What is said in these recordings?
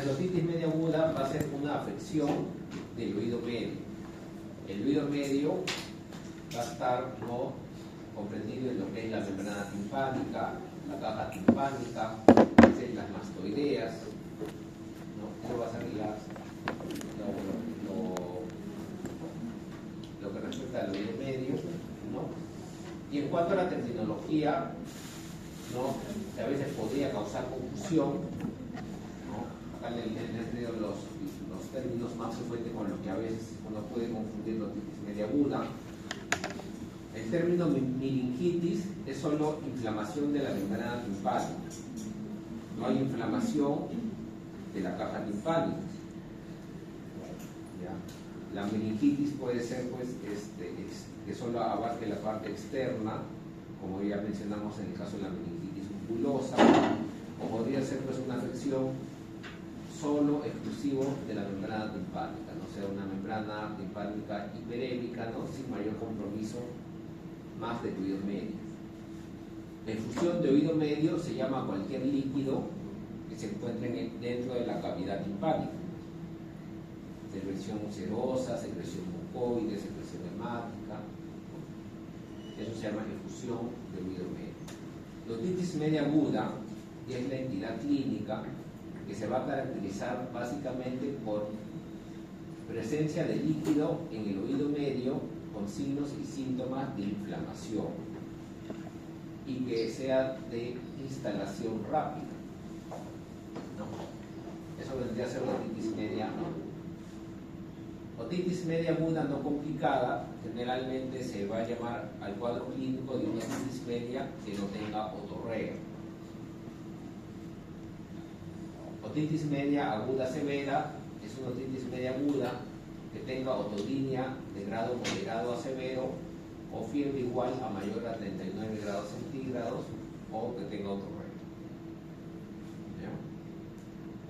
La otitis media aguda va a ser una afección del oído medio. El oído medio va a estar, ¿no?, comprendido en lo que es la membrana timpánica, la caja timpánica, células mastoideas, ¿no? Eso va a ser lo que respecta al oído medio, ¿no? Y en cuanto a la terminología, ¿no?, que a veces podría causar confusión, ¿no? Acá les he traído los términos más frecuentes con los que a veces uno puede confundir la otitis media aguda. El término meningitis es solo inflamación de la membrana timpánica. No hay inflamación de la caja timpánica. ¿Ya? La meningitis puede ser, pues, que solo abarque la parte externa, como ya mencionamos en el caso de la meningitis musculosa, o podría ser, pues, una afección solo exclusivo de la membrana timpánica, no sea una membrana timpánica hiperémica, ¿no?, sin mayor compromiso más del oído medio. La infusión de oído medio se llama cualquier líquido que se encuentre dentro de la cavidad timpánica. Secreción serosa, secreción mucoide, secreción hemática. Eso se llama infusión de oído medio. La otitis media aguda es la entidad clínica que se va a caracterizar básicamente por presencia de líquido en el oído medio con signos y síntomas de inflamación y que sea de instalación rápida, ¿no? Eso vendría a ser la otitis media aguda. Otitis media aguda no complicada generalmente se va a llamar al cuadro clínico de una otitis media que no tenga otorrea. Otitis media aguda severa es una otitis media aguda que tenga otodinia de grado moderado a severo o fiebre igual a mayor a 39 grados centígrados o que tenga otorrea.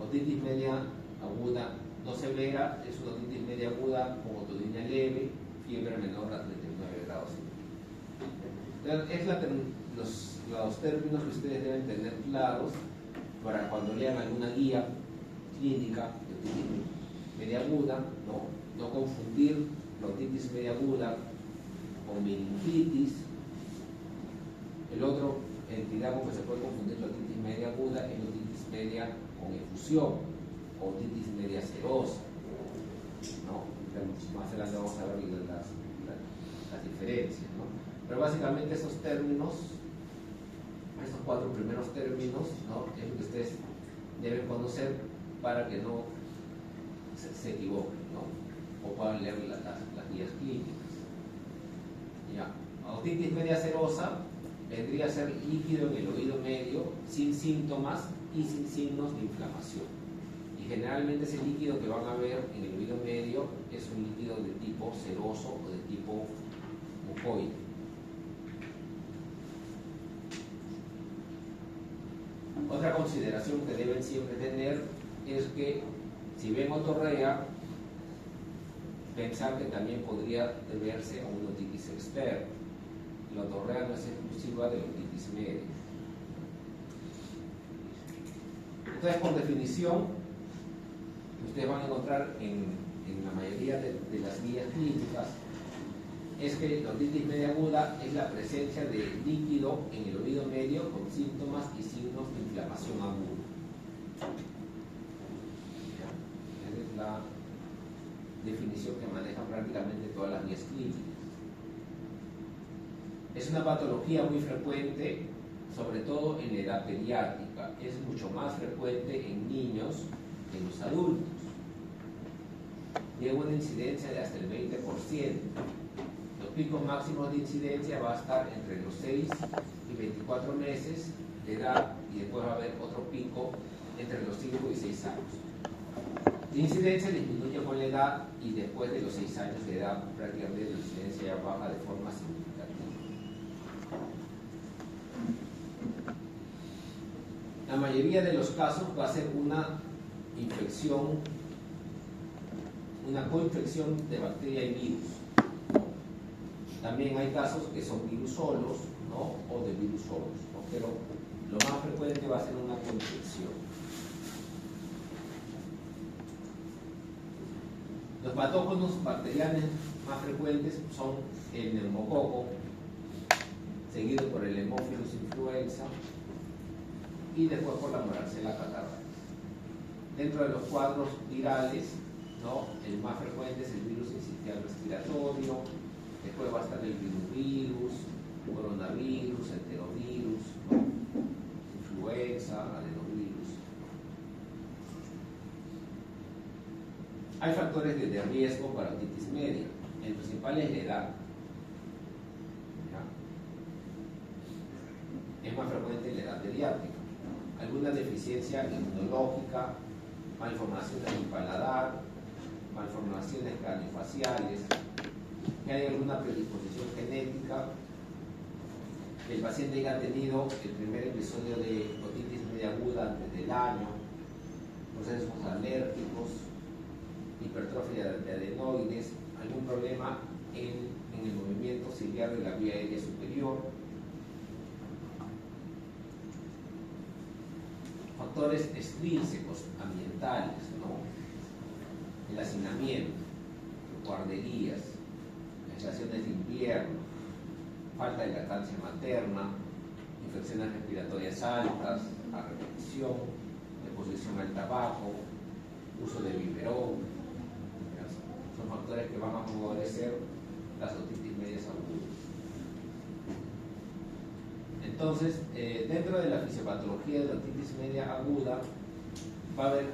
Otitis media aguda no severa es una otitis media aguda con otodinia leve, fiebre menor a 39 grados centígrados. Los términos que ustedes deben tener claros para cuando lean alguna guía clínica de otitis media aguda, no confundir la otitis media aguda con meningitis. El otro entidad con que se puede confundir la otitis media aguda es la otitis media con efusión o otitis media serosa, ¿no? Más adelante vamos a ver las diferencias, ¿no? Pero básicamente esos términos, estos cuatro primeros términos, ¿no?, es lo que ustedes deben conocer para que no se equivoquen, ¿no?, o puedan leer las guías clínicas. Ya. Otitis media serosa vendría a ser líquido en el oído medio sin síntomas y sin signos de inflamación. Y generalmente ese líquido que van a ver en el oído medio es un líquido de tipo seroso o de tipo mucoide. Otra consideración que deben siempre tener es que si ven otorrea, pensar que también podría deberse a una otitis externa. La otorrea no es exclusiva de la otitis media. Entonces, por definición, ustedes van a encontrar en la mayoría de las guías clínicas, es que la otitis media aguda es la presencia de líquido en el oído medio con síntomas y signos de inflamación aguda. Esa es la definición que manejan prácticamente todas las guías clínicas. Es una patología muy frecuente, sobre todo en la edad pediátrica. Es mucho más frecuente en niños que en los adultos. Tiene una incidencia de hasta el 20%. Los picos máximos de incidencia va a estar entre los 6 y 24 meses de edad y después va a haber otro pico entre los 5 y 6 años. La incidencia disminuye con la edad y después de los 6 años de edad prácticamente la incidencia ya baja de forma significativa. La mayoría de los casos va a ser una infección, una coinfección de bacteria y virus. También hay casos que son virus solos, ¿no?, o de virus solos, ¿no?, pero lo más frecuente va a ser una coinfección. Los patógenos bacterianos más frecuentes son el neumococo, seguido por el Haemophilus influenza y después por la Moraxella catarrhalis. Dentro de los cuadros virales, ¿no?, el más frecuente es el virus sincitial respiratorio, después va a estar el rinovirus, coronavirus, enterovirus, ¿no?, influenza, adenovirus. Hay factores de riesgo para otitis media. El principal es la edad. ¿Ya? Es más frecuente en la edad pediátrica. Alguna deficiencia inmunológica, malformaciones del paladar, malformaciones craniofaciales, que hay alguna predisposición genética, que el paciente haya tenido el primer episodio de otitis media aguda antes del año, procesos alérgicos, hipertrofia de adenoides, algún problema en el movimiento ciliar de la vía aérea superior, factores extrínsecos, ambientales, ¿no?, el hacinamiento, guarderías, estaciones de invierno, falta de lactancia materna, infecciones respiratorias altas, a repetición, exposición al tabaco, uso de biberón, son factores que van a favorecer las otitis medias agudas. Entonces, dentro de la fisiopatología de la otitis media aguda va a haber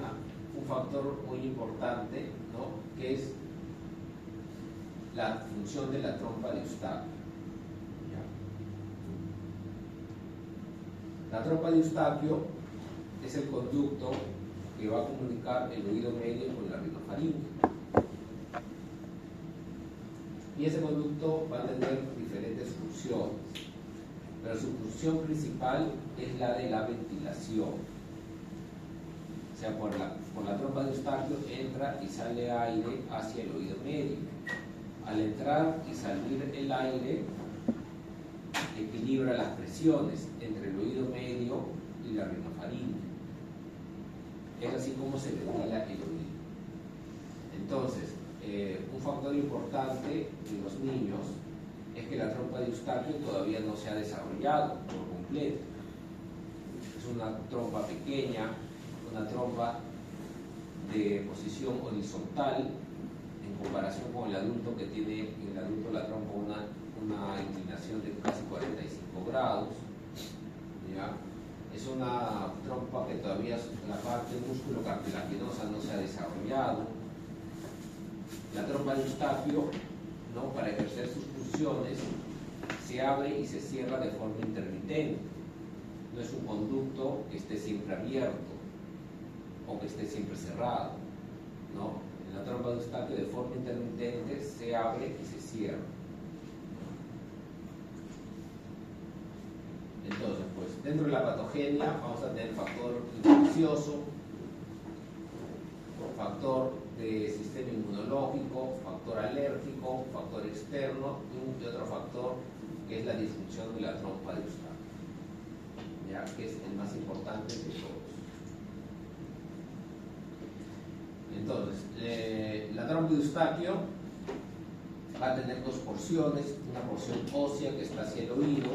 un factor muy importante, ¿no?, que es la función de la trompa de Eustaquio. La trompa de Eustaquio es el conducto que va a comunicar el oído medio con la rinofaringe. Y ese conducto va a tener diferentes funciones, pero su función principal es la de la ventilación. O sea, por la trompa de Eustaquio entra y sale aire hacia el oído medio. Al entrar y salir el aire, equilibra las presiones entre el oído medio y la rinofaringe. Es así como se ventila el oído. Entonces, un factor importante en los niños es que la trompa de Eustaquio todavía no se ha desarrollado por completo. Es una trompa pequeña, una trompa de posición horizontal en comparación con el adulto, que tiene en el adulto la trompa una inclinación de casi 45 grados. ¿Ya? Es una trompa que todavía la parte músculo cartilaginosa no se ha desarrollado. La trompa de Eustaquio, ¿no?, para ejercer sus funciones, se abre y se cierra de forma intermitente. No es un conducto que esté siempre abierto o que esté siempre cerrado, ¿no? En la trompa de Eustaquio, de forma intermitente, se abre y se cierra. Entonces, pues, dentro de la patogenia vamos a tener factor infeccioso, factor de sistema inmunológico, factor alérgico, factor externo y otro factor que es la disfunción de la trompa de Eustaquio, ya que es el más importante de todos. Entonces, la trompa de Eustaquio va a tener dos porciones, una porción ósea que está hacia el oído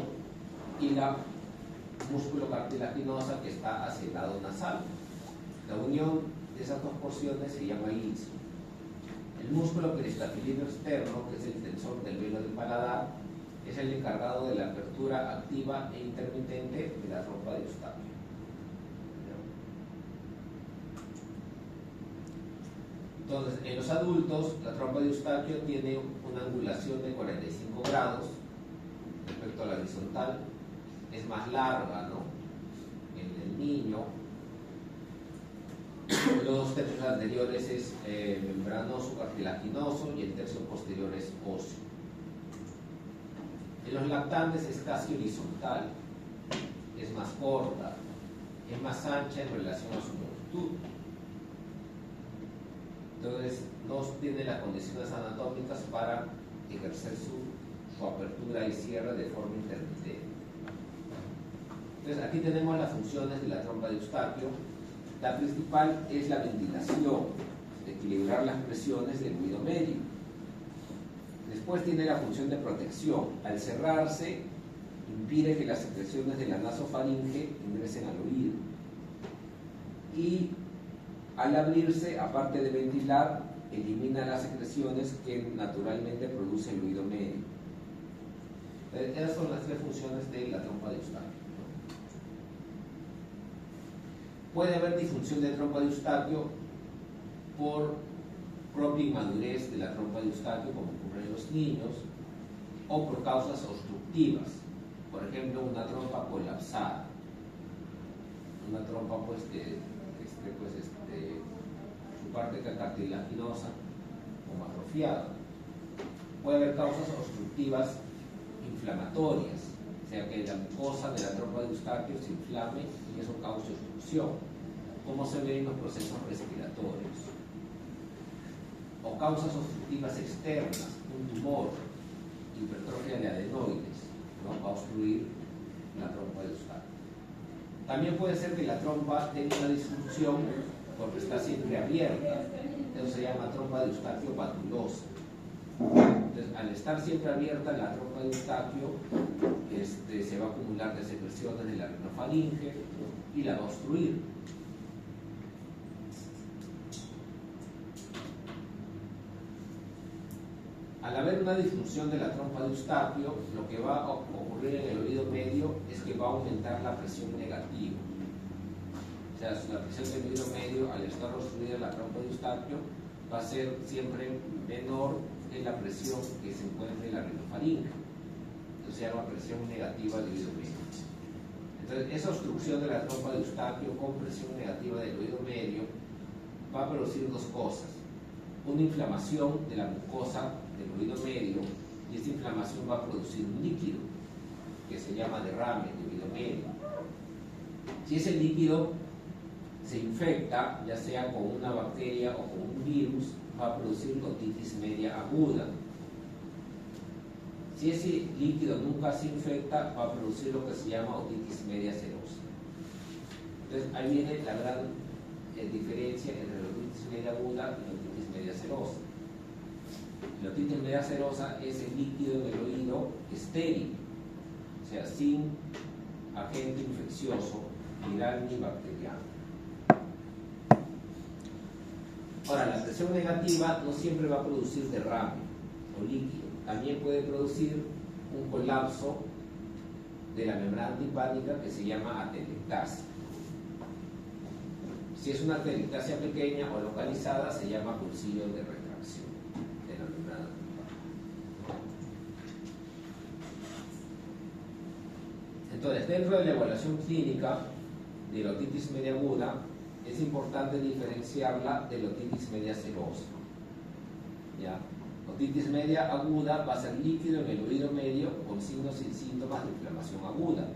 y la músculo cartilaginosa que está hacia el lado nasal. La unión de esas dos porciones se llama ilicio. El músculo peristafilino externo, que es el tensor del velo del paladar, es el encargado de la apertura activa e intermitente de la trompa de Eustaquio. Entonces, en los adultos, la trompa de Eustaquio tiene una angulación de 45 grados respecto a la horizontal. Es más larga, ¿no?, en el niño. Los dos tercios anteriores es membranoso cartilaginoso y el tercio posterior es óseo. En los lactantes es casi horizontal, es más corta, es más ancha en relación a su longitud. Entonces, no tiene las condiciones anatómicas para ejercer su apertura y cierre de forma intermitente. Entonces, aquí tenemos las funciones de la trompa de Eustaquio. La principal es la ventilación. de equilibrar las presiones del oído medio. Después tiene la función de protección. Al cerrarse, impide que las secreciones de la nasofaringe ingresen al oído. Y al abrirse, aparte de ventilar, elimina las secreciones que naturalmente produce el oído medio. Esas son las tres funciones de la trompa de Eustaquio. Puede haber disfunción de trompa de Eustaquio por propia inmadurez de la trompa de Eustaquio, como ocurre en los niños, o por causas obstructivas. Por ejemplo, una trompa colapsada, una trompa su parte cartilaginosa como atrofiada. Puede haber causas obstructivas inflamatorias, o sea que la mucosa de la trompa de Eustaquio se inflame y eso causa obstrucción, como se ve en los procesos respiratorios. O causas obstructivas externas, un tumor, hipertrofia de adenoides, ¿no? Va a obstruir la trompa de Eustaquio. También puede ser que la trompa tenga una disfunción porque está siempre abierta. Eso se llama trompa de Eustaquio patulosa. Entonces, al estar siempre abierta la trompa de Eustaquio, se va a acumular de secreciones de la rinofaringe y la va a obstruir. Al haber una disfunción de la trompa de Eustaquio, lo que va a ocurrir en el oído medio es que va a aumentar la presión negativa. O sea, la presión del oído medio, al estar obstruida la trompa de Eustaquio, va a ser siempre menor que la presión que se encuentra en la rinofaringe. Entonces se llama presión negativa del oído medio. Entonces, esa obstrucción de la trompa de Eustaquio con presión negativa del oído medio va a producir dos cosas. Una inflamación de la mucosa del oído medio, y esta inflamación va a producir un líquido que se llama derrame de oído medio. Si ese líquido se infecta, ya sea con una bacteria o con un virus, va a producir otitis media aguda. Si ese líquido nunca se infecta, va a producir lo que se llama otitis media serosa. Entonces ahí viene la gran diferencia entre la otitis media aguda y la otitis media serosa. La otitis media serosa es el líquido en el oído estéril, o sea, sin agente infeccioso, viral ni bacteriano. Ahora, la presión negativa no siempre va a producir derrame o líquido, también puede producir un colapso de la membrana timpánica que se llama atelectasia. Si es una atelectasia pequeña o localizada, se llama pulsillo de retracción de la membrana timpánica. Entonces, dentro de la evaluación clínica de la otitis media aguda, es importante diferenciarla de la otitis media serosa. ¿Ya? Otitis media aguda va a ser líquido en el oído medio con signos y síntomas de inflamación aguda.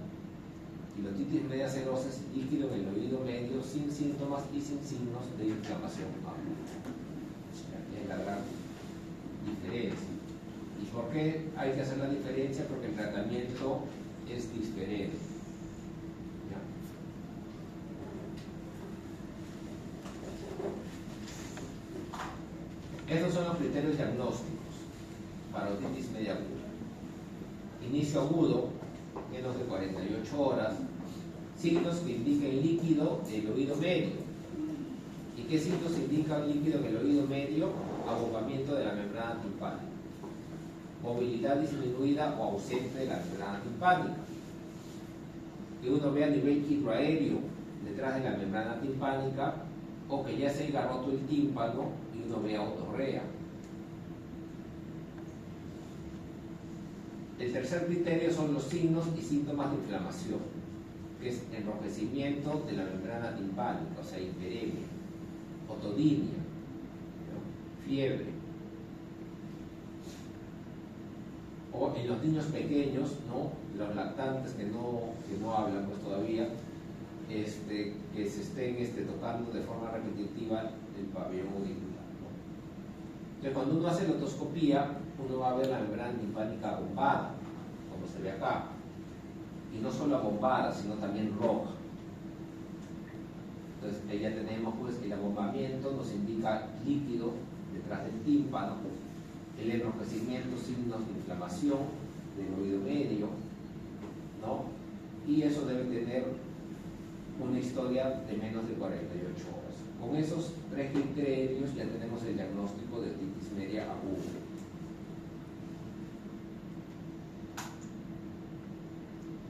Y la otitis media serosa es líquido en el oído medio sin síntomas y sin signos de inflamación aguda. Aquí es la gran diferencia. ¿Y por qué hay que hacer la diferencia? Porque el tratamiento es diferente. Estos son los criterios diagnósticos para otitis media aguda. Inicio agudo, menos de 48 horas, signos que indiquen líquido del oído medio. ¿Y qué signos indican líquido en el oído medio? Abocamiento de la membrana timpánica, movilidad disminuida o ausente de la membrana timpánica, que uno vea nivel quiroaéreo detrás de la membrana timpánica, o que ya se haya roto el tímpano y uno vea otorrea. El tercer criterio son los signos y síntomas de inflamación, que es enrojecimiento de la membrana timpánica, o sea, hiperemia, otodinia, ¿no? Fiebre. O en los niños pequeños, ¿no? Los lactantes que no hablan pues todavía, que se estén tocando de forma repetitiva el pabellón auricular, ¿no? Entonces, cuando uno hace la otoscopía, uno va a ver la membrana timpánica abombada, como se ve acá, y no solo abombada, sino también roja. Entonces, ya tenemos pues el abombamiento, nos indica defeca líquido detrás del tímpano, el enrojecimiento, signos de inflamación del oído medio, ¿no? Y eso debe tener una historia de menos de 48 horas. Con esos 3 criterios ya tenemos el diagnóstico de otitis media aguda.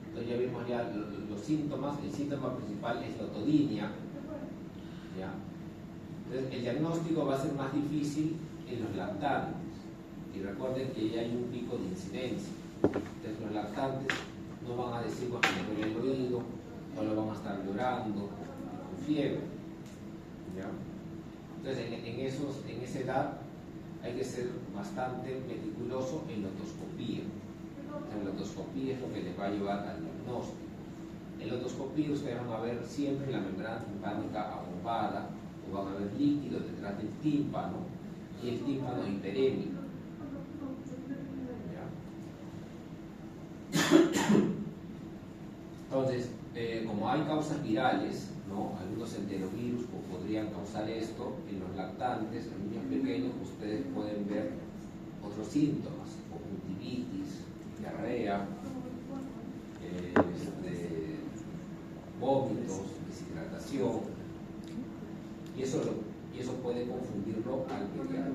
Entonces ya vimos ya los síntomas. El síntoma principal es la otodinia, ¿ya? Entonces el diagnóstico va a ser más difícil en los lactantes, y recuerden que ya hay un pico de incidencia. Entonces los lactantes no van a decir que me duele el oído, no lo van a estar llorando con fiebre, ¿ya? Entonces en esa edad hay que ser bastante meticuloso en la otoscopía. La otoscopía es lo que les va a llevar al diagnóstico. En la otoscopía ustedes van a ver siempre la membrana timpánica abombada, o van a ver líquido detrás del tímpano y el tímpano hiperémico. Entonces, como hay causas virales, ¿no? Algunos enterovirus podrían causar esto. En los lactantes, en niños pequeños, ustedes pueden ver otros síntomas, conjuntivitis, diarrea, vómitos, deshidratación, y eso puede confundirlo al pediatra.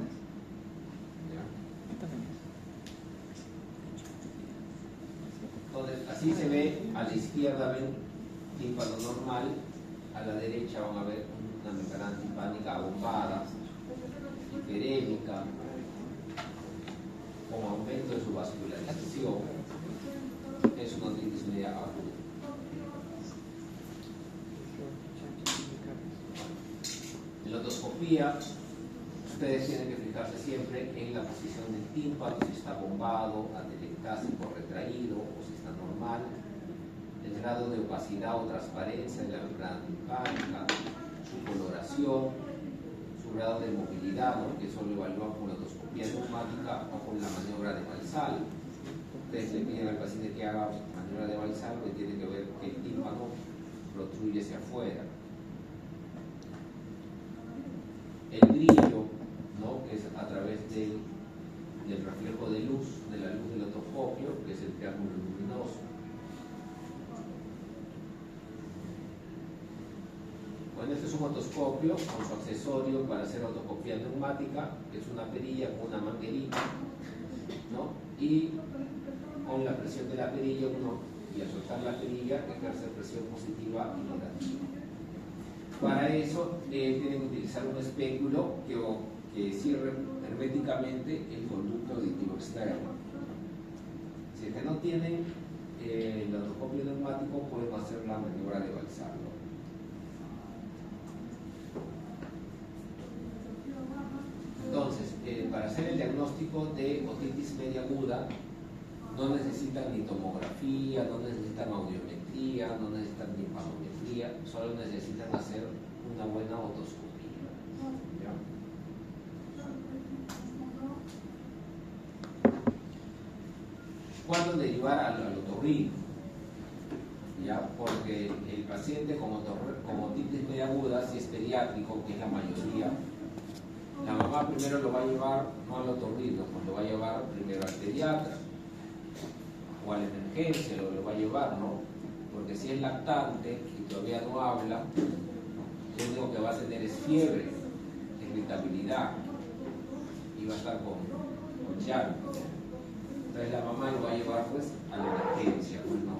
Entonces, así se ve. A la izquierda ven tímpano normal, a la derecha van a ver una membrana timpánica abombada, hiperémica, con aumento de su vascularización. Es una otitis media aguda. En la otoscopía, ustedes tienen que fijarse siempre en la posición del tímpano, si está bombado, atelectásico, retraído, o si está normal, el grado de opacidad o transparencia de la membrana timpánica, su coloración, su grado de movilidad, ¿no? Que eso lo evalúan con la otoscopía neumática o con la maniobra de Valsalva. Ustedes le piden al paciente que haga maniobra de Valsalva y tienen que ver que el tímpano protruye hacia afuera. El brillo, ¿no? Que es a través del reflejo de luz, de la luz del otoscopio, que es el triángulo luminoso. Bueno, este es un otoscopio con su accesorio para hacer otoscopía neumática, que es una perilla con una manguerita, ¿no? Y con la presión de la perilla y al soltar la perilla ejerce presión positiva y negativa. Para eso tienen que utilizar un espéculo que cierre herméticamente el conducto auditivo externo. Si es que no tienen el otoscopio neumático, pueden hacer la maniobra de Valsalva. Entonces, para hacer el diagnóstico de otitis media aguda, no necesitan ni tomografía, no necesitan audiometría, no necesitan ni panometría, solo necesitan hacer una buena otoscopía. ¿Ya? ¿Cuándo derivar al otorrino? ¿Ya? Porque el paciente con otitis media aguda, si es pediátrico, que es la mayoría, la mamá primero lo va a llevar no al otorrino, pues lo va a llevar primero al pediatra o a la emergencia, lo va a llevar, ¿no? Porque si es lactante y todavía no habla, lo único que va a tener es fiebre, irritabilidad, y va a estar con llanto. Entonces la mamá lo va a llevar pues a la emergencia, pues no.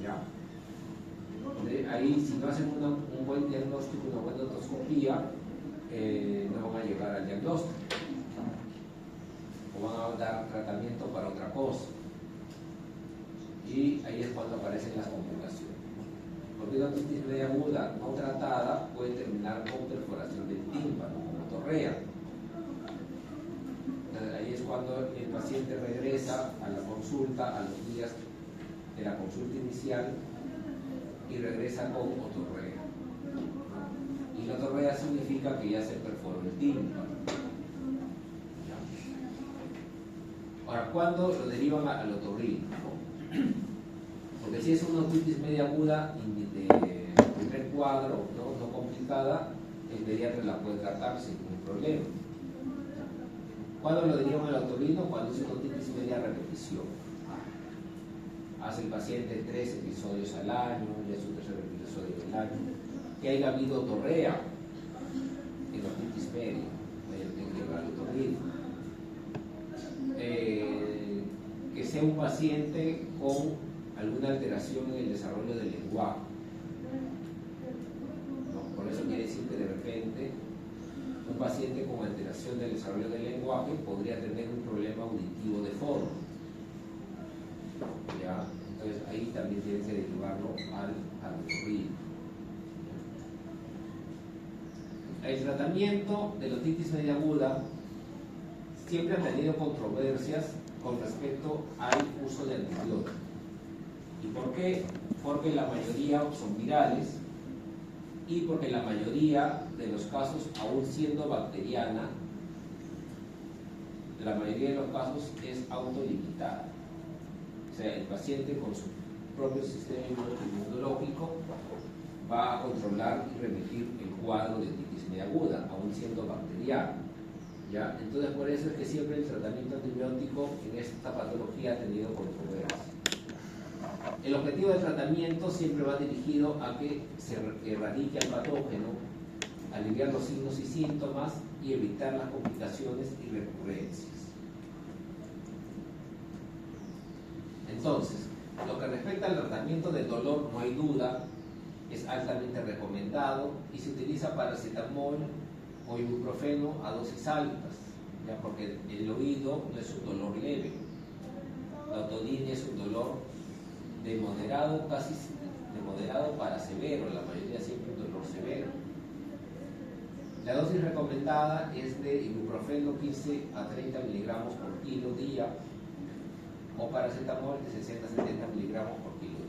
¿Ya? Ahí si no hacen un buen diagnóstico, una buena otoscopía, no van a llegar al diagnóstico o van a dar tratamiento para otra cosa, y ahí es cuando aparecen las complicaciones, porque una otitis media aguda no tratada puede terminar con perforación del tímpano, como torrea. Ahí es cuando el paciente regresa a la consulta a los días de la consulta inicial y regresa con otorrea. Y la otorrea significa que ya se perforó el tímpano. Ahora, ¿cuándo lo derivan al otorrino? Porque si es una otitis media aguda de primer cuadro, no complicada, el pediatra la puede tratar sin ningún problema. ¿Cuándo lo diríamos al otorrino? Cuando es una otitis media a repetición. Hace el paciente 3 episodios al año, ya es su tercer episodio del año. Que haya habido otorrea en otitis media, tiene que llevar al otorrino. Que sea un paciente con alguna alteración en el desarrollo del lenguaje. ¿No? Por eso quiere decir que de repente un paciente con alteración del desarrollo del lenguaje podría tener un problema auditivo de fondo. ¿Ya? Entonces ahí también tiene que derivarlo al otorrino. El tratamiento de la otitis media aguda siempre ha tenido controversias con respecto al uso de antibióticos. ¿Y por qué? Porque la mayoría son virales y porque la mayoría de los casos, aún siendo bacteriana, la mayoría de los casos es autolimitada. O sea, el paciente con su propio sistema inmunológico va a controlar y remitir el cuadro de otitis media aguda, aún siendo bacteriano. ¿Ya? Entonces, por eso es que siempre el tratamiento antibiótico en esta patología ha tenido controversia. El objetivo del tratamiento siempre va dirigido a que se erradique el patógeno, aliviar los signos y síntomas y evitar las complicaciones y recurrencias. Entonces, lo que respecta al tratamiento del dolor, no hay duda, es altamente recomendado y se utiliza paracetamol o ibuprofeno a dosis altas, ¿ya? Porque el oído no es un dolor leve. La otodinia es un dolor de moderado, casi de moderado para severo, la mayoría siempre un dolor severo. La dosis recomendada es de ibuprofeno 15 a 30 miligramos por kilo día o paracetamol de 60 a 70 miligramos por kilo día.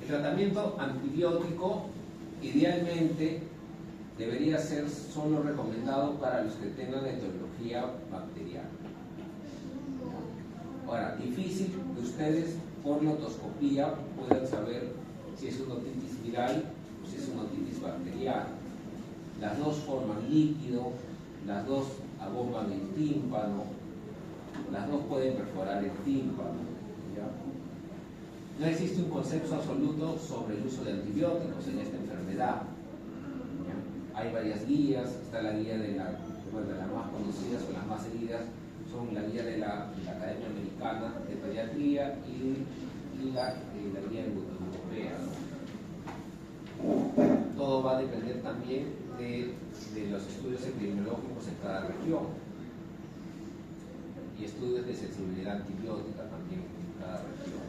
El tratamiento antibiótico idealmente debería ser solo recomendado para los que tengan etiología bacteriana. Ahora, difícil que ustedes por la otoscopía puedan saber si es una otitis viral o si es una otitis bacteriana. Las dos forman líquido, las dos abomban el tímpano, las dos pueden perforar el tímpano. ¿Ya? No existe un consenso absoluto sobre el uso de antibióticos en esta enfermedad. ¿Ya? Hay varias guías, está la guía de las más conocidas o las más seguidas son la guía de la Academia Americana de Pediatría y la guía europea. ¿No? Todo va a depender también de los estudios epidemiológicos en cada región y estudios de sensibilidad antibiótica también en cada región.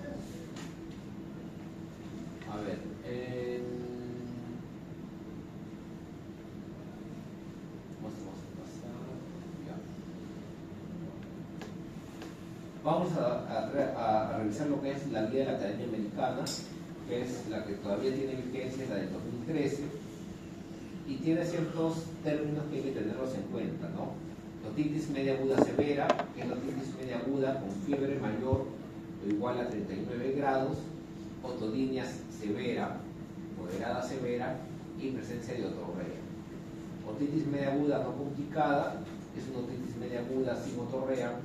A ver, vamos a revisar lo que es la guía de la Academia Americana, que es la que todavía tiene vigencia, la del 2013, y tiene ciertos términos que hay que tenerlos en cuenta, ¿no? Otitis media aguda severa, que es la otitis media aguda con fiebre mayor o igual a 39 grados, otodinia severa, moderada severa y presencia de otorrea. Otitis media aguda no complicada, es una otitis media aguda sin otorrea,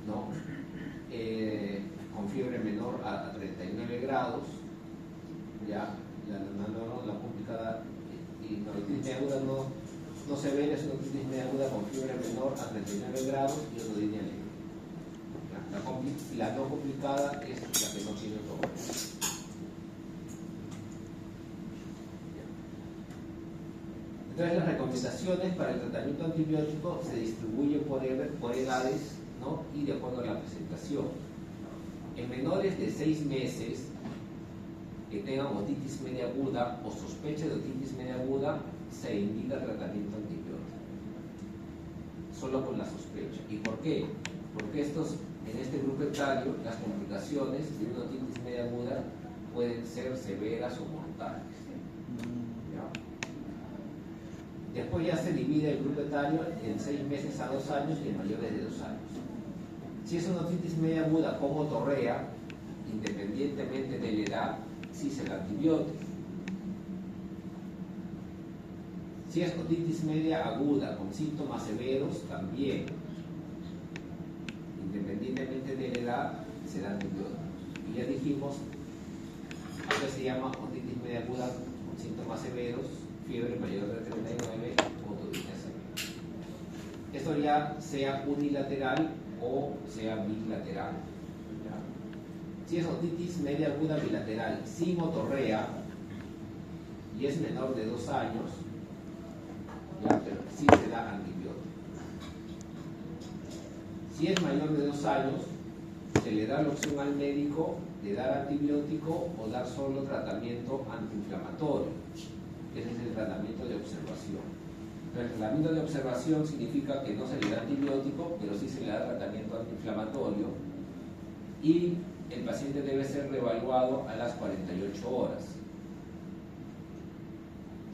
¿no? Con fiebre menor a 39 grados, ya, la complicada, y la otitis media aguda no severa, es una otitis media aguda con fiebre menor a 39 grados y otodinia leve. La no complicada es la que no tiene otorrea. Entonces las recomendaciones para el tratamiento antibiótico se distribuyen por edades, ¿no? Y de acuerdo a la presentación. En menores de 6 meses que tengan otitis media aguda o sospecha de otitis media aguda, se indica tratamiento antibiótico. Solo con la sospecha. ¿Y por qué? Porque en este grupo etario las complicaciones de una otitis media aguda pueden ser severas o mortales. Después ya se divide el grupo etario en 6 meses a 2 años y en mayores de 2 años. Si es una otitis media aguda con otorrea, independientemente de la edad, sí se da antibiótico. Si es otitis media aguda con síntomas severos, también, independientemente de la edad, se da antibióticos. Y ya dijimos, a veces se llama otitis media aguda con síntomas severos, fiebre mayor de 39 o otitis severa. Esto ya sea unilateral o sea bilateral. ¿Ya? Si es otitis media aguda bilateral sin otorrea y es menor de 2 años, ya, pero sí se da antibiótico. Si es mayor de 2 años, se le da la opción al médico de dar antibiótico o dar solo tratamiento antiinflamatorio. Ese es el tratamiento de observación. El tratamiento de observación significa que no se le da antibiótico, pero sí se le da tratamiento antiinflamatorio y el paciente debe ser reevaluado a las 48 horas.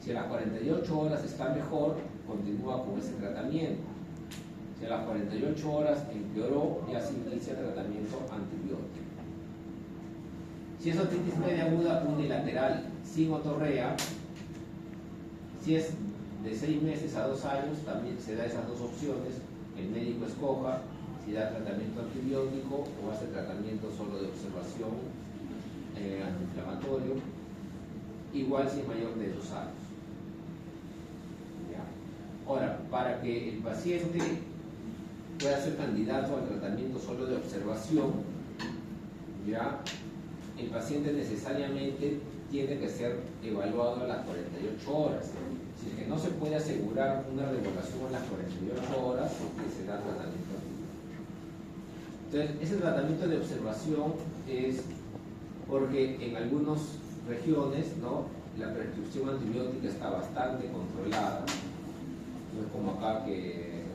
Si a las 48 horas está mejor, continúa con ese tratamiento. Si a las 48 horas empeoró, ya se inicia el tratamiento antibiótico. Si es otitis media aguda unilateral sin otorrea, si es de 6 meses a 2 años, también se da esas dos opciones. El médico escoja si da tratamiento antibiótico o hace tratamiento solo de observación antiinflamatorio. Igual si es mayor de 2 años. ¿Ya? Ahora, para que el paciente pueda ser candidato al tratamiento solo de observación, ¿ya? El paciente necesariamente tiene que ser evaluado a las 48 horas. Si es que no se puede asegurar una reevaluación a las 48 horas, que se da tratamiento antibiótico. Entonces, ese tratamiento de observación es porque en algunas regiones, ¿no?, la prescripción antibiótica está bastante controlada. No es como acá que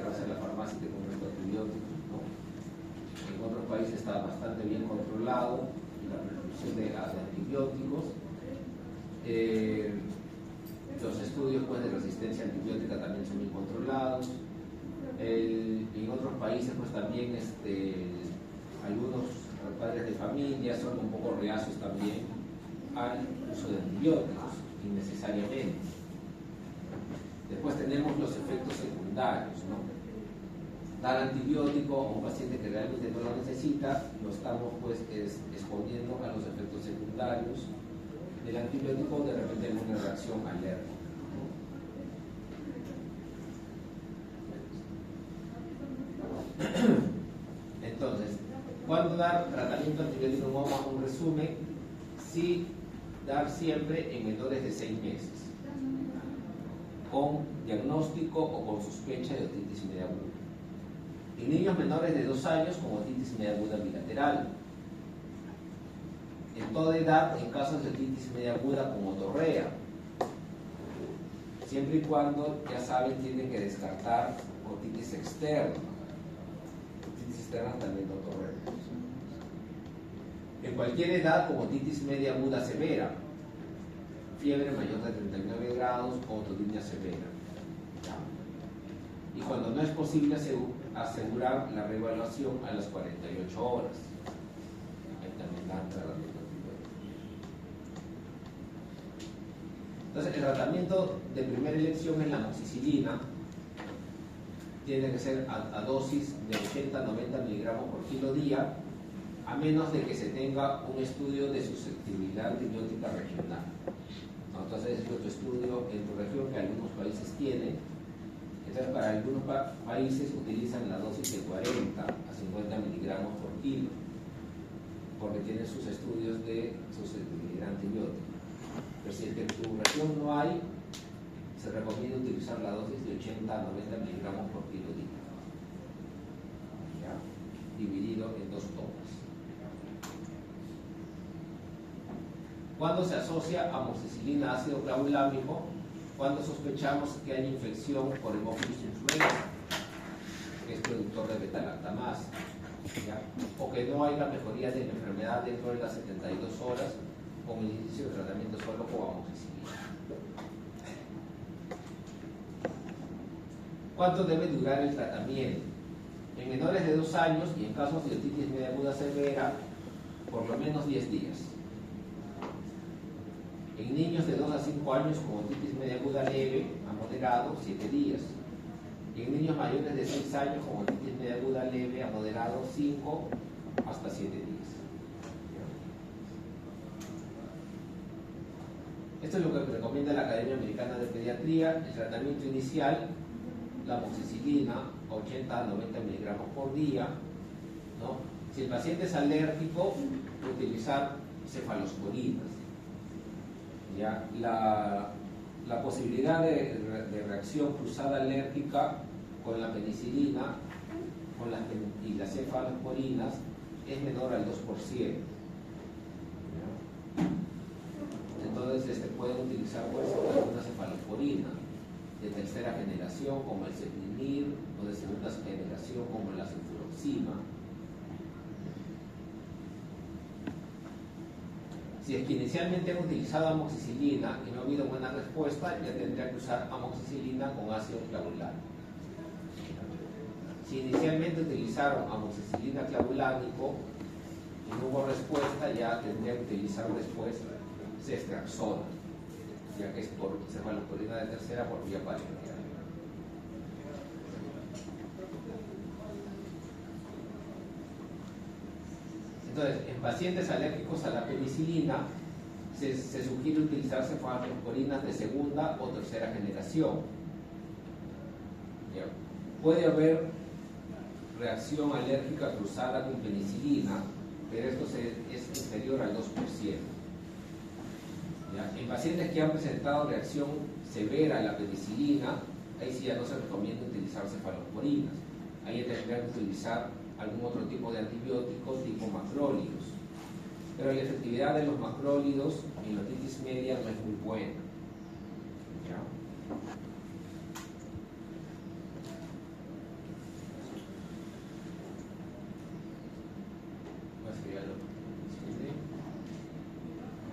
vas a la farmacia y te compras tu antibiótico, ¿no? En otros países está bastante bien controlado la prescripción de antibióticos. Los estudios, pues, de resistencia antibiótica también son bien controlados. En otros países, pues, también algunos padres de familia son un poco reacios también al uso de antibióticos innecesariamente. Después tenemos los efectos secundarios, ¿no? Dar antibiótico a un paciente que realmente no lo necesita, lo estamos, pues, exponiendo a los efectos secundarios del antibiótico, de repente alguna reacción alérgica, ¿no? Entonces, ¿cuándo dar tratamiento antibiótico? Vamos a un resumen. Sí, dar siempre en menores de 6 meses, con diagnóstico o con sospecha de otitis media aguda. En niños menores de 2 años con otitis media aguda bilateral. En toda edad en casos de otitis media aguda con otorrea. Siempre y cuando, ya saben, tienen que descartar otitis externa. Otitis externa también de otorrea. En cualquier edad con otitis media aguda severa. Fiebre mayor de 39 grados o ototimia severa. ¿Ya? Y cuando no es posible asegurar la reevaluación a las 48 horas. Ahí también dan tratamiento antibiótico. Entonces, el tratamiento de primera elección es la amoxicilina. Tiene que ser a dosis de 80-90 miligramos por kilo día, a menos de que se tenga un estudio de susceptibilidad antibiótica regional. Entonces, es otro estudio en tu región que algunos países tienen. Entonces, para algunos países utilizan la dosis de 40 a 50 miligramos por kilo, porque tienen sus estudios de susceptibilidad antibiótica. Pero si es que en tu región no hay, se recomienda utilizar la dosis de 80 a 90 miligramos por kilo día, ¿ya? Dividido en 2 tomas. ¿Cuándo se asocia amoxicilina a ácido clavulámico? Cuando sospechamos que hay infección por Haemophilus influenza, que es productor de beta-lactamasa, ¿ya? O que no haya mejoría de la enfermedad dentro de las 72 horas con el inicio de tratamiento solo con amoxicilina. ¿Cuánto debe durar el tratamiento? En menores de 2 años y en casos de otitis media aguda severa, por lo menos 10 días. En niños de 2 a 5 años con otitis media aguda leve a moderado, 7 días. Y en niños mayores de 6 años con otitis media aguda leve a moderado, 5 hasta 7 días. Esto es lo que recomienda la Academia Americana de Pediatría. El tratamiento inicial, la amoxicilina, 80 a 90 miligramos por día, ¿no? Si el paciente es alérgico, utilizar cefalosporinas. ¿Ya? La posibilidad de reacción cruzada alérgica con la penicilina y las cefalosporinas es menor al 2%. ¿Ya? Entonces pueden utilizar pues, alguna cefalosporina de tercera generación como el ceflinir o de segunda generación como la cefuroxima. Si es que inicialmente han utilizado amoxicilina y no ha habido buena respuesta, ya tendría que usar amoxicilina con ácido clavulánico. Si inicialmente utilizaron amoxicilina clavulánico y no hubo respuesta, ya tendría que utilizar después ceftriaxona, ya que es por cefalosporina de tercera por vía parenteral. Entonces, en pacientes alérgicos a la penicilina se sugiere utilizar cefalosporinas de segunda o tercera generación. ¿Ya? Puede haber reacción alérgica cruzada con penicilina, pero esto es inferior al 2%. ¿Ya? En pacientes que han presentado reacción severa a la penicilina, ahí sí ya no se recomienda utilizar cefalosporinas. Ahí tendrían que utilizar algún otro tipo de antibiótico tipo macrólidos. Pero la efectividad de los macrólidos en la otitis media no es muy buena. ¿Ya?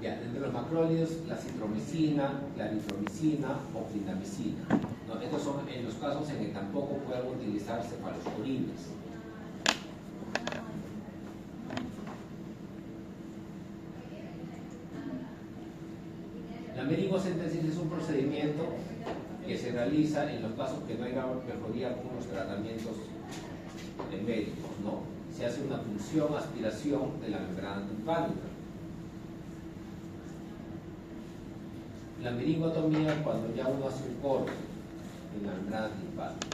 Ya, entre los macrólidos, la citromicina, la eritromicina o clindamicina. ¿No? Estos son en los casos en que tampoco pueden utilizar cefalosporinas. La meningocentesis es un procedimiento que se realiza en los casos que no hay mejoría con los tratamientos médicos, ¿no? Se hace una punción, aspiración de la membrana timpánica. La meningotomía es cuando ya uno hace un corte en la membrana timpánica.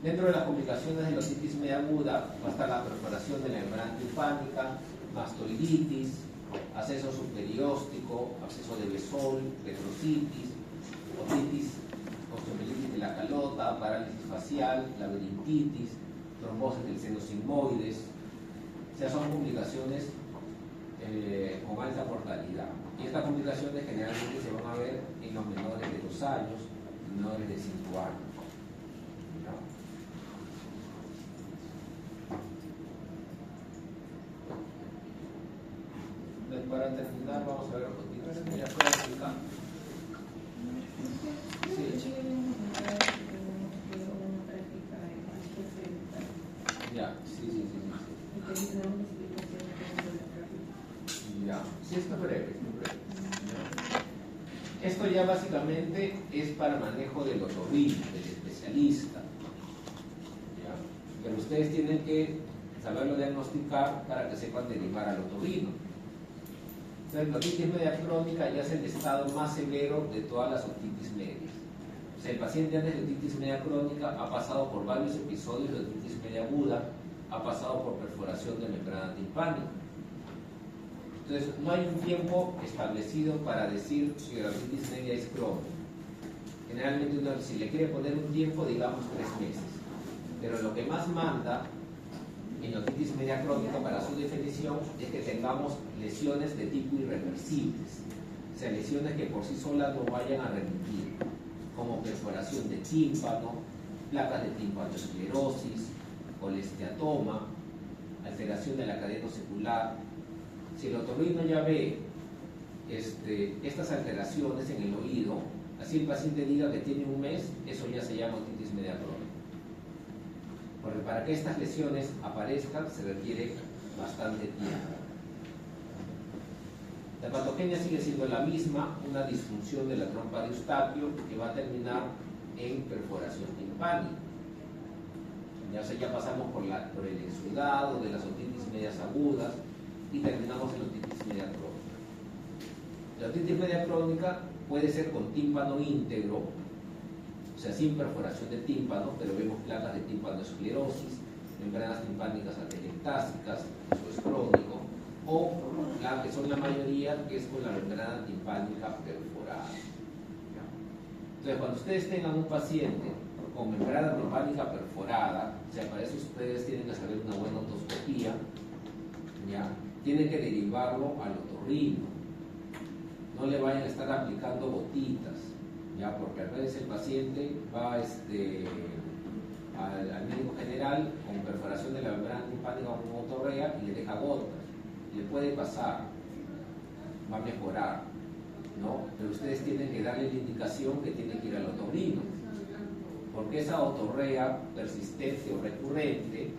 Dentro de las complicaciones de la otitis media aguda va a estar la perforación de la membrana timpánica, mastoiditis, acceso subperióstico, acceso de Besol, petrocitis, otitis, osteomielitis de la calota, parálisis facial, laberintitis, trombosis del seno sigmoides. O sea, son complicaciones con alta mortalidad. Y estas complicaciones generalmente se van a ver en los menores de 2 años, menores de 5 años. Para terminar, vamos a ver otitis media crónica. Sí. Ya, sí. Ya, sí, esto es breve. Esto ya básicamente es para manejo del otorrino, del especialista. ¿Ya? Pero ustedes tienen que saberlo diagnosticar para que sepan derivar al otorrino. Entonces, la otitis media crónica ya es el estado más severo de todas las otitis medias. O sea, el paciente antes de otitis media crónica ha pasado por varios episodios de otitis media aguda, ha pasado por perforación de membrana timpánica. Entonces, no hay un tiempo establecido para decir que la otitis media es crónica. Generalmente uno, si le quiere poner un tiempo, digamos 3 meses. Pero lo que más manda en otitis media crónica para su definición es que tengamos lesiones de tipo irreversibles, o sea, lesiones que por sí solas no vayan a remitir, como perforación de tímpano, placas de timpanoesclerosis, colesteatoma, alteración de la cadena secular. Si el otorrino ya ve estas alteraciones en el oído, así el paciente diga que tiene 1 mes, eso ya se llama otitis media crónica. Porque para que estas lesiones aparezcan se requiere bastante tiempo. La patogenia sigue siendo la misma, una disfunción de la trompa de Eustaquio que va a terminar en perforación timpánica. Ya pasamos por el exudado de las otitis medias agudas y terminamos en la otitis media crónica. La otitis media crónica puede ser con tímpano íntegro, o sea, sin perforación de tímpano, pero vemos placas de tímpanoesclerosis, membranas timpánicas atelectásicas, eso es crónico, o la que son la mayoría, que es con la membrana timpánica perforada. Entonces, cuando ustedes tengan un paciente con membrana timpánica perforada, o sea, para eso ustedes tienen que saber una buena otoscopía, ¿ya? Tienen que derivarlo al otorrino. No le vayan a estar aplicando gotitas, ¿ya? Porque a veces el paciente va al médico general con perforación de la membrana timpánica con otorrea y le deja gotas. Le puede pasar, va a mejorar, ¿no? Pero ustedes tienen que darle la indicación que tiene que ir al otorrino, porque esa otorrea persistente o recurrente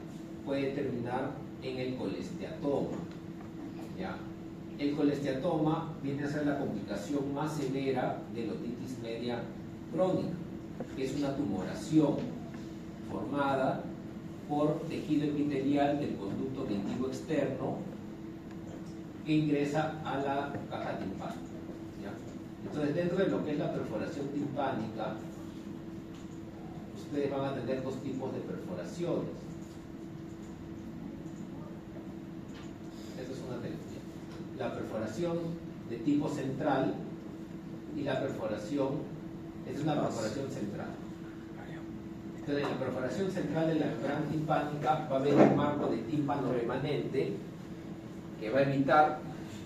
puede terminar en el colesteatoma, ¿ya? El colesteatoma viene a ser la complicación más severa de la otitis media crónica, que es una tumoración formada por tejido epitelial del conducto auditivo externo que ingresa a la caja timpánica, ¿ya? Entonces, dentro de lo que es la perforación timpánica, ustedes van a tener dos tipos de perforaciones. Esta es una teoría. La perforación de tipo central y la perforación, esta es una perforación central. Entonces, en la perforación central de la membrana timpánica va a haber un marco de tímpano remanente que va a evitar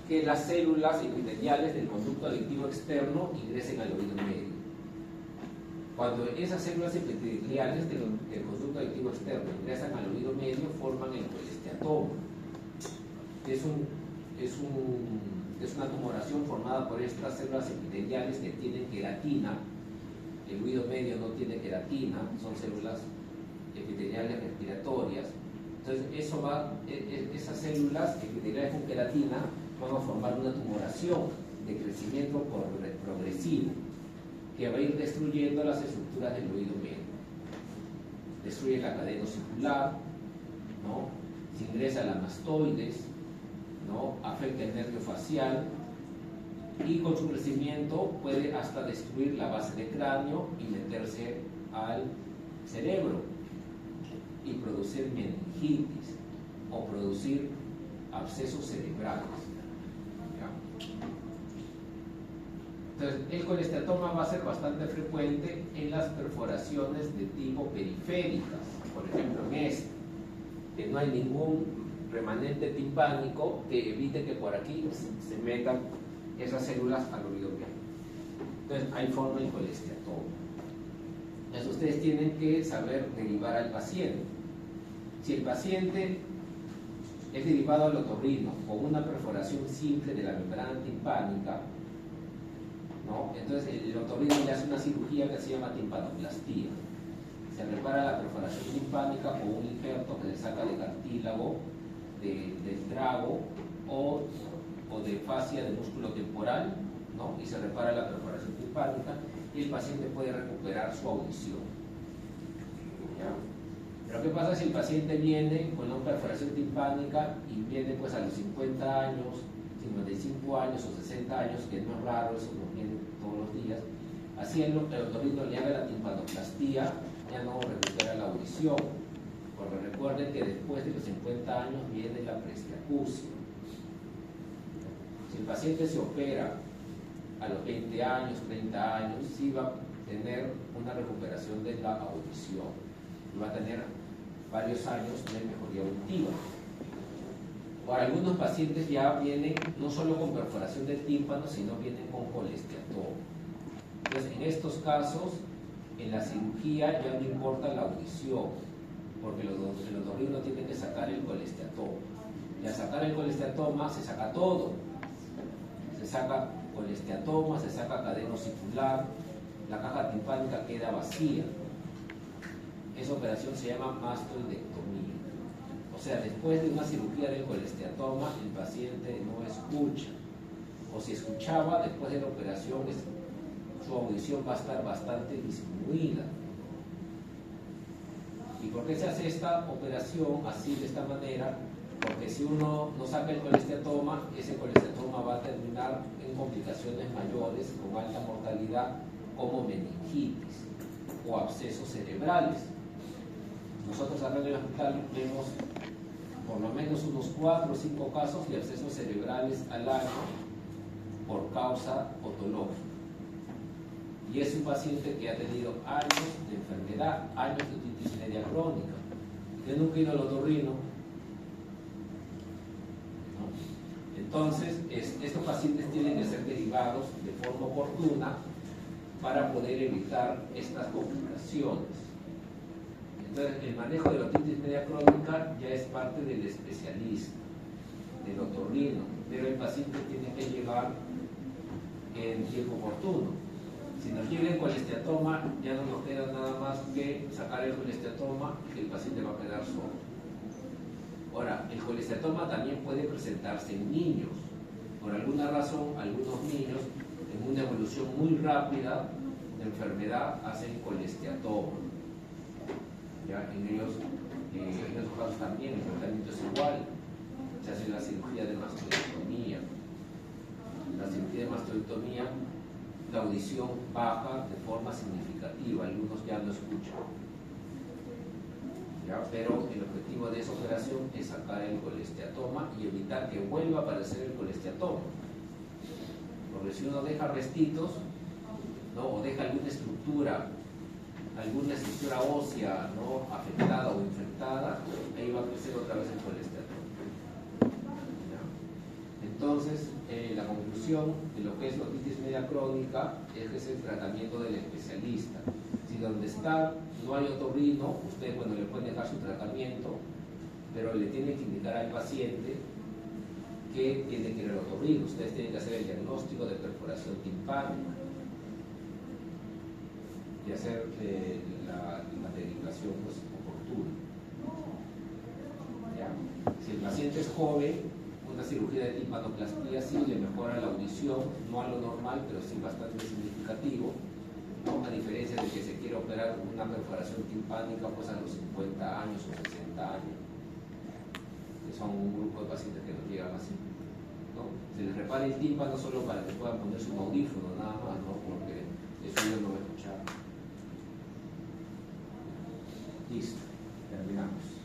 que las células epiteliales del conducto auditivo externo ingresen al oído medio. Cuando esas células epiteliales del conducto auditivo externo ingresan al oído medio, forman el colesteatoma. Es una tumoración formada por estas células epiteliales que tienen queratina. El oído medio no tiene queratina, son células epiteliales respiratorias. Entonces, esas células epiteliales con queratina van a formar una tumoración de crecimiento progresivo que va a ir destruyendo las estructuras del oído medio. Destruye la cadena ocicular, ¿no? Se ingresa a la mastoides, ¿no? Afecta el nervio facial y con su crecimiento puede hasta destruir la base del cráneo y meterse al cerebro y producir meningitis o producir abscesos cerebrales, ¿ya? Entonces, el colesteatoma va a ser bastante frecuente en las perforaciones de tipo periféricas, por ejemplo en que no hay ningún remanente timpánico que evite que por aquí se metan esas células al oído medio. Entonces, ahí forma el colesteatoma. Entonces, ustedes tienen que saber derivar al paciente. Si el paciente es derivado al otorrino con una perforación simple de la membrana timpánica, ¿no? Entonces el otorrino le hace una cirugía que se llama timpanoplastía. Se repara la perforación timpánica con un injerto que se saca de cartílago, del trago o de fascia de músculo temporal, ¿no? Y se repara la perforación timpánica y el paciente puede recuperar su audición, ¿ya? Pero ¿qué pasa si el paciente viene con una perforación timpánica y viene pues a los 50 años, 55 años o 60 años, que no es raro, eso nos viene todos los días? Así el otorrino le haga la timpanoplastía, ya no recupera la audición, porque recuerden que después de los 50 años viene la presbiacusia. Si el paciente se opera a los 20 años, 30 años, sí va a tener una recuperación de la audición y va a tener varios años de mejoría auditiva. Para algunos pacientes ya vienen no solo con perforación del tímpano, sino vienen con colesteatoma. Entonces, en estos casos, en la cirugía ya no importa la audición, porque el otorrino tiene que sacar el colesteatoma. Y al sacar el colesteatoma se saca todo. Se saca colesteatoma, se saca cadena ocicular, la caja timpánica queda vacía. Esa operación se llama mastoidectomía. O sea, después de una cirugía del colesteatoma, el paciente no escucha. o si escuchaba después de la operación, su audición va a estar bastante disminuida. ¿Y por qué se hace esta operación así, de esta manera? Porque si uno no saca el colesteatoma, ese colesteatoma va a terminar en complicaciones mayores con alta mortalidad, como meningitis o abscesos cerebrales. Nosotros acá en el hospital vemos por lo menos unos 4 o 5 casos de abscesos cerebrales al año por causa otológica. Y es un paciente que ha tenido años de enfermedad, años de otitis media crónica, que nunca ha ido al otorrino. ¿No? Entonces, estos pacientes tienen que ser derivados de forma oportuna para poder evitar estas complicaciones. Entonces, el manejo de la otitis media crónica ya es parte del especialista, del otorrino, pero el paciente tiene que llevar en tiempo oportuno. Si nos llega el colesteatoma, ya no nos queda nada más que sacar el colesteatoma y el paciente va a quedar solo. Ahora, el colesteatoma también puede presentarse en niños. Por alguna razón, algunos niños, en una evolución muy rápida de enfermedad, hacen colesteatoma. ¿Ya? En esos casos también el tratamiento es igual. Se hace la cirugía de mastoidectomía. La cirugía de mastoidectomía, la audición baja de forma significativa, algunos ya no escuchan. ¿Ya? Pero el objetivo de esa operación es sacar el colesteatoma y evitar que vuelva a aparecer el colesteatoma. Porque si uno deja restitos, ¿no? O deja alguna estructura ósea, ¿no? Afectada o infectada, ahí va a crecer otra vez el colesteatoma. Entonces, la conclusión de lo que es la otitis media crónica es que es el tratamiento del especialista. Si donde está no hay otorrino, usted, bueno, le puede dejar su tratamiento, pero le tiene que indicar al paciente que tiene que ir al otorrino. Ustedes tienen que hacer el diagnóstico de perforación timpánica y hacer la derivación pues, oportuna. ¿Ya? Si el paciente es joven, una cirugía de timpanoplastia sí le mejora la audición, no a lo normal, pero sí bastante significativo, ¿no? A diferencia de que se quiere operar una perforación timpánica pues a los 50 años o 60 años, que son un grupo de pacientes que nos llegan así, ¿no? Se les repara el tímpano solo para que puedan ponerse un audífono, nada más, ¿no? Porque eso yo no voy a escuchar. Listo, terminamos.